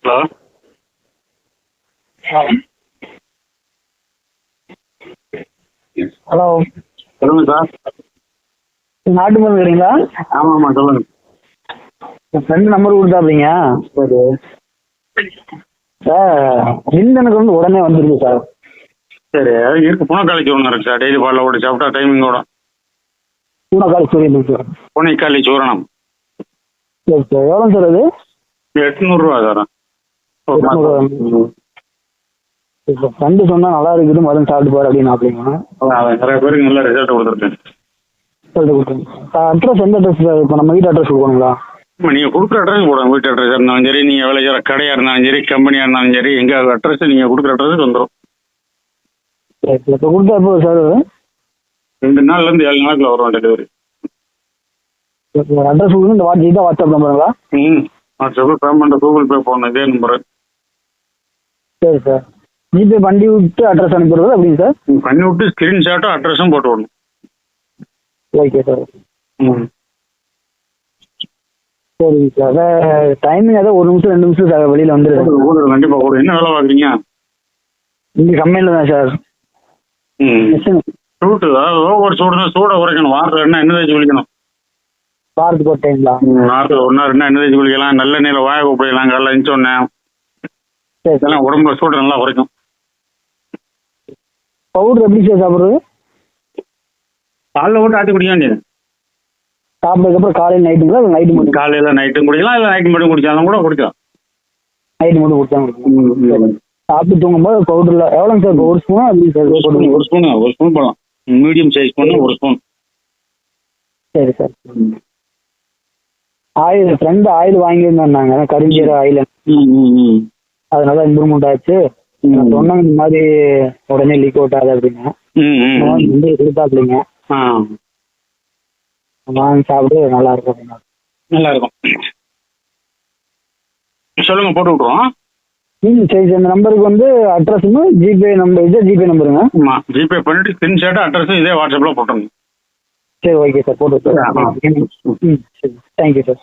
Hello. Hello, சொல்லுங்க sir. நாட்டு மருந்து கடைங்களா? ஆமாம் ஆமாம் சொல்லுங்க. என் ஃப்ரெண்டு நம்பர் கொடுத்தாப்பீங்க. சரி சார் பில் எனக்கு வந்து உடனே வந்துருக்கு சார். சரி இருக்கு. புனக்காளி ஒன்று இருக்கு சார். டெய்லி பாலில் ஓடி சாப்பிட்டா டைமிங்கோட. பூனக்கால் சூரியன் சார். புனைக்காளி சூரணம். சரி சார், எவ்வளோ சார் அது? 800 சார். ஒரு மாதம். ஃப்ரெண்டு சொன்னால் நல்லா இருக்குது, மருந்து சாப்பிட்டு பாரு அப்படின்னு அப்படிங்க. அதான் நிறைய பேருக்கு நல்ல ரிசல்ட் கொடுத்துருக்கேன். சொல்லிட்டு கொடுத்துருங்க. அட்ரஸ் எந்த அட்ரஸ் சார்? இப்போ நம்ம வீட்டு அட்ரஸ் கொடுக்கணுங்களா? நீங்கள் கொடுக்குற அட்ரஸ் போடுங்க. வீட்டு அட்ரஸ் இருந்தாலும் சரி, நீங்கள் வேலை செய்கிற கடையாக இருந்தாலும் சரி, கம்பெனியாக இருந்தாலும் சரி, எங்கள் அட்ரஸ் நீங்கள் கொடுக்குற அட்ரஸுக்கு வந்துடும். சரி சார், இப்போ கொடுத்தா எப்போ சார்? 2 நாள்லேருந்து 7 நாளுக்குள்ள வரும் டெலிவரி. அட்ரஸ் கொடுத்து இந்த வாட்ஸ்அப் நம்பருங்களா? வாட்ஸ்அப்பில் பேமெண்ட்டு கூகுள் பே போடணும். இதே நம்பரு. சரி சார், ஜிபே பண்ணி விட்டு அட்ரஸ் அனுப்பிடுறது அப்படிங்க சார்? பண்ணி விட்டு ஸ்க்ரீன்ஷாட்டும் அட்ரஸும் போட்டு விடணும். Okay sir. ம் சரிங்க சார். டைமிங் ஏதாவது 1 நிமிஷம் 2 நிமிஷம் சார் வெளியில் வந்துடுது. கூடுதல் கண்டிப்பாக கூடும். என்ன வேலை பார்க்குறீங்க? இங்கே கம்பெனியில் தான் சார். சூட்டு அதாவது ஓவர் சூடுனா சூடை குறைக்கணும். வாரத்தில் எண்ணெய் தேய்ச்சி குளிக்கணும். வாரத்துக்கு ஒரு டைங்களா? வாரத்தில் 1 நாள் எண்ணெய் தேய்ச்சி குளிக்கலாம். நல்ல நீரில் வாய கூப்பிடலாம். காலைல எழுந்தோடனே சரி சார். இதெல்லாம் உடம்புல சூடு நல்லா குறைக்கும். பவுடர் எப்படி சார் சாப்பிட்றது? காலைல போட்டு ஆற்றி குடிக்க வேண்டியது. சாப்பிட்டதுக்கப்புறம் காலையில் நைட்டுங்களா? நைட்டு மட்டும்? காலையில் நைட்டும் குடிக்கலாம், இல்லை நைட்டு மட்டும் குடிச்சாலும் கூட குடிக்கலாம். நைட்டு மட்டும் குடிச்சாங்க. சாப்பிட்டு தூங்கும்போது பவுடரில் எவ்வளோங்க சார்? இப்போ 1 ஸ்பூனா எப்படி சார்? ஒரு ஸ்பூன் போடலாம். மீடியம் சைஸ் பண்ணி 1 ஸ்பூன். சரி சார். ஆயில் ஃப்ரெண்டு ஆயில் வாங்கியிருந்தாங்க, கருஞ்சீர ஆயில். அதனால இம்ப்ரூவ்மெண்ட் ஆச்சு. சொன்னாங்க இந்த மாதிரி உடனே லீக் அவுட் ஆகுது அப்படின்னு கொடுத்தாப்லிங்க. வாங்கி சாப்பிட்டு நல்லா இருக்கும் அப்படின்னா. நல்லா இருக்கும். சொல்லுங்க, போட்டு விட்ருவோம். சரி சார். இந்த நம்பருக்கு வந்து அட்ரஸுங்க ஜிபே நம்பர். இதே ஜிபே நம்பருங்க? ஆமாம், ஜிபே பண்ணிட்டு ஸ்க்ரீன்ஷாட் அட்ரஸும் இதே வாட்ஸ்அப்பில் போட்டுருங்க. சரி ஓகே சார், போட்டு விட்டுறேன். சரி, தேங்க்யூ சார்.